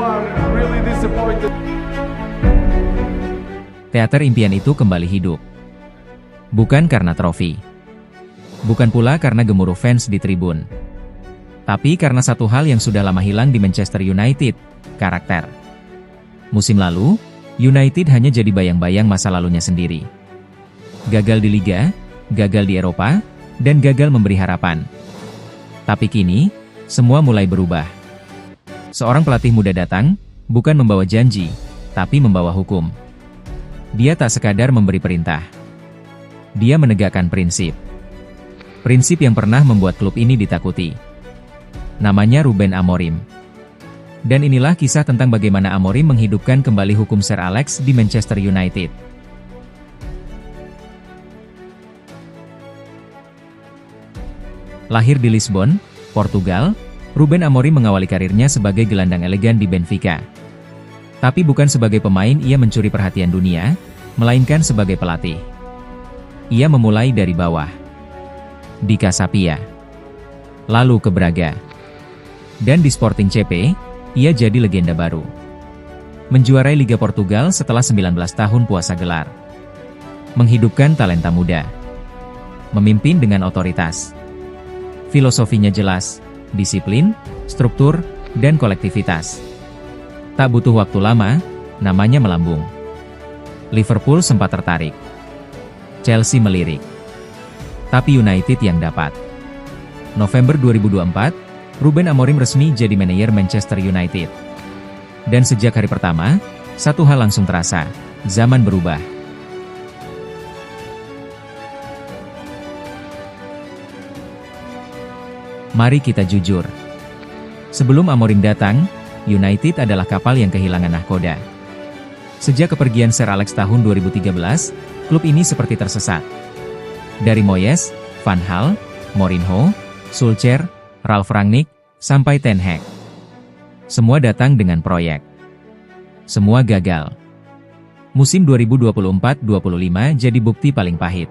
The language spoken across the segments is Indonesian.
are really disappointed. Teater impian itu kembali hidup. Bukan karena trofi. Bukan pula karena gemuruh fans di tribun. Tapi karena satu hal yang sudah lama hilang di Manchester United, karakter. Musim lalu, United hanya jadi bayang-bayang masa lalunya sendiri. Gagal di Liga, gagal di Eropa, dan gagal memberi harapan. Tapi kini, semua mulai berubah. Seorang pelatih muda datang, bukan membawa janji, tapi membawa hukum. Dia tak sekadar memberi perintah. Dia menegakkan prinsip. Prinsip yang pernah membuat klub ini ditakuti. Namanya Ruben Amorim. Dan inilah kisah tentang bagaimana Amorim menghidupkan kembali hukum Sir Alex di Manchester United. Lahir di Lisbon, Portugal, Ruben Amorim mengawali karirnya sebagai gelandang elegan di Benfica. Tapi bukan sebagai pemain ia mencuri perhatian dunia, melainkan sebagai pelatih. Ia memulai dari bawah. Di Casapia. Lalu ke Braga. Dan di Sporting CP, ia jadi legenda baru. Menjuarai Liga Portugal setelah 19 tahun puasa gelar. Menghidupkan talenta muda. Memimpin dengan otoritas. Filosofinya jelas, disiplin, struktur, dan kolektivitas. Tak butuh waktu lama, namanya melambung. Liverpool sempat tertarik. Chelsea melirik. Tapi United yang dapat. November 2024, Ruben Amorim resmi jadi manajer Manchester United. Dan sejak hari pertama, satu hal langsung terasa, zaman berubah. Mari kita jujur. Sebelum Amorim datang, United adalah kapal yang kehilangan nahkoda. Sejak kepergian Sir Alex tahun 2013, klub ini seperti tersesat. Dari Moyes, Van Gaal, Mourinho, Solskjaer, Ralf Rangnick, sampai Ten Hag. Semua datang dengan proyek. Semua gagal. Musim 2024-25 jadi bukti paling pahit.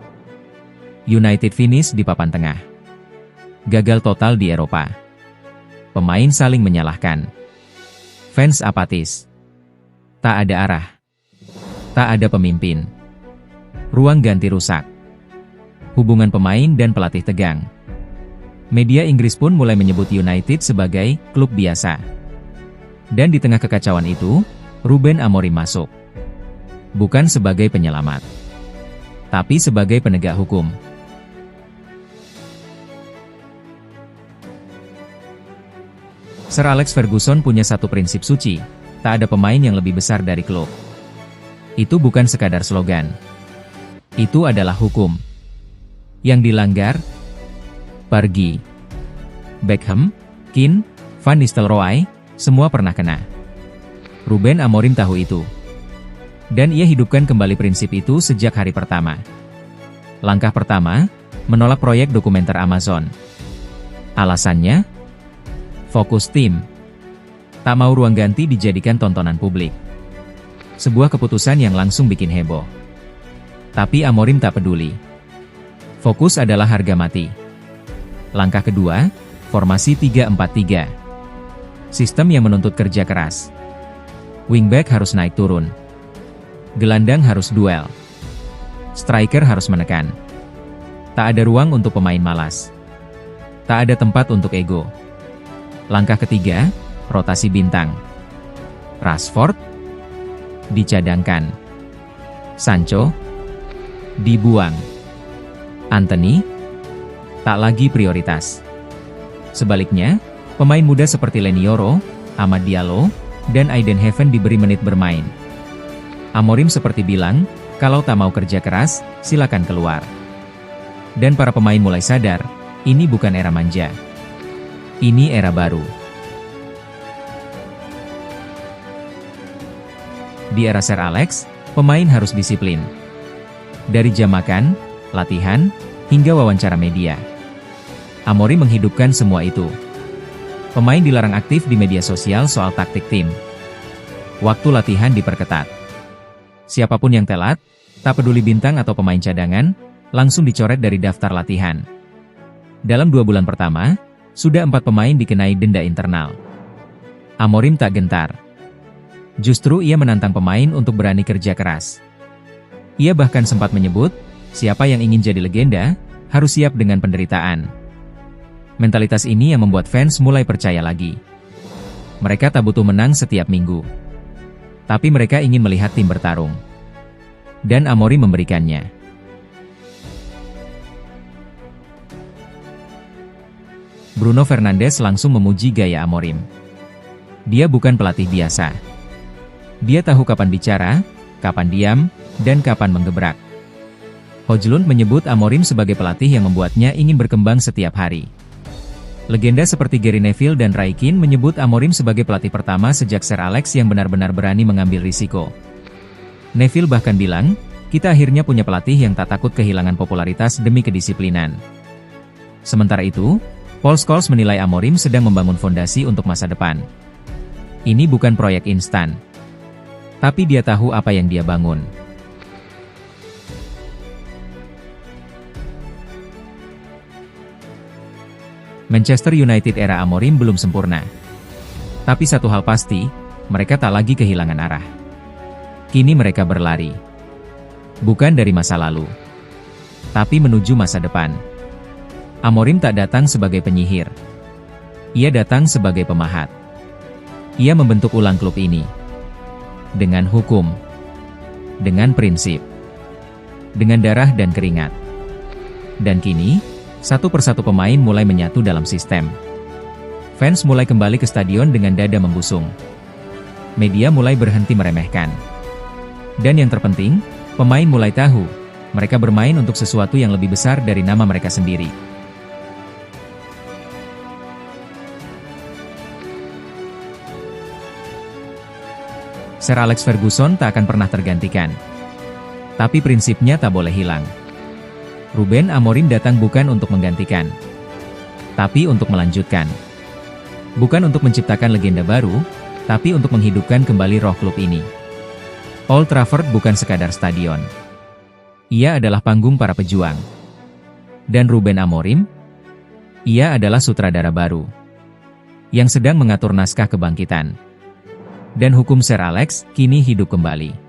United finish di papan tengah. Gagal total di Eropa. Pemain saling menyalahkan. Fans apatis. Tak ada arah. Tak ada pemimpin. Ruang ganti rusak. Hubungan pemain dan pelatih tegang. Media Inggris pun mulai menyebut United sebagai klub biasa. Dan di tengah kekacauan itu, Ruben Amorim masuk. Bukan sebagai penyelamat, tapi sebagai penegak hukum. Sir Alex Ferguson punya satu prinsip suci, tak ada pemain yang lebih besar dari klub. Itu bukan sekadar slogan. Itu adalah hukum. Yang dilanggar, pergi. Beckham, Keane, Van Nistelrooy, semua pernah kena. Ruben Amorim tahu itu. Dan ia hidupkan kembali prinsip itu sejak hari pertama. Langkah pertama, menolak proyek dokumenter Amazon. Alasannya? Fokus tim. Tak mau ruang ganti dijadikan tontonan publik. Sebuah keputusan yang langsung bikin heboh. Tapi Amorim tak peduli. Fokus adalah harga mati. Langkah kedua, formasi 3-4-3. Sistem yang menuntut kerja keras. Wingback harus naik turun. Gelandang harus duel. Striker harus menekan. Tak ada ruang untuk pemain malas. Tak ada tempat untuk ego. Langkah ketiga, rotasi bintang. Rashford dicadangkan. Sancho dibuang. Anthony tak lagi prioritas. Sebaliknya, pemain muda seperti Leny Yoro, Amad Diallo, dan Aiden Heaven diberi menit bermain. Amorim seperti bilang, kalau tak mau kerja keras, silakan keluar. Dan para pemain mulai sadar, ini bukan era manja. Ini era baru. Di era Sir Alex, pemain harus disiplin. Dari jam makan, latihan, hingga wawancara media. Amorim menghidupkan semua itu. Pemain dilarang aktif di media sosial soal taktik tim. Waktu latihan diperketat. Siapapun yang telat, tak peduli bintang atau pemain cadangan, langsung dicoret dari daftar latihan. Dalam 2 bulan pertama, sudah 4 pemain dikenai denda internal. Amorim tak gentar. Justru ia menantang pemain untuk berani kerja keras. Ia bahkan sempat menyebut, siapa yang ingin jadi legenda, harus siap dengan penderitaan. Mentalitas ini yang membuat fans mulai percaya lagi. Mereka tak butuh menang setiap minggu. Tapi mereka ingin melihat tim bertarung. Dan Amorim memberikannya. Bruno Fernandes langsung memuji gaya Amorim. Dia bukan pelatih biasa. Dia tahu kapan bicara, kapan diam, dan kapan menggebrak. Højlund menyebut Amorim sebagai pelatih yang membuatnya ingin berkembang setiap hari. Legenda seperti Gary Neville dan Roy Keane menyebut Amorim sebagai pelatih pertama sejak Sir Alex yang benar-benar berani mengambil risiko. Neville bahkan bilang, kita akhirnya punya pelatih yang tak takut kehilangan popularitas demi kedisiplinan. Sementara itu, Paul Scholes menilai Amorim sedang membangun fondasi untuk masa depan. Ini bukan proyek instan. Tapi dia tahu apa yang dia bangun. Manchester United era Amorim belum sempurna. Tapi satu hal pasti, mereka tak lagi kehilangan arah. Kini mereka berlari. Bukan dari masa lalu, tapi menuju masa depan. Amorim tak datang sebagai penyihir. Ia datang sebagai pemahat. Ia membentuk ulang klub ini. Dengan hukum. Dengan prinsip. Dengan darah dan keringat. Dan kini, satu persatu pemain mulai menyatu dalam sistem. Fans mulai kembali ke stadion dengan dada membusung. Media mulai berhenti meremehkan. Dan yang terpenting, pemain mulai tahu, mereka bermain untuk sesuatu yang lebih besar dari nama mereka sendiri. Sir Alex Ferguson tak akan pernah tergantikan. Tapi prinsipnya tak boleh hilang. Ruben Amorim datang bukan untuk menggantikan, tapi untuk melanjutkan. Bukan untuk menciptakan legenda baru, tapi untuk menghidupkan kembali roh klub ini. Old Trafford bukan sekadar stadion. Ia adalah panggung para pejuang. Dan Ruben Amorim? Ia adalah sutradara baru. Yang sedang mengatur naskah kebangkitan. Dan hukum Sir Alex kini hidup kembali.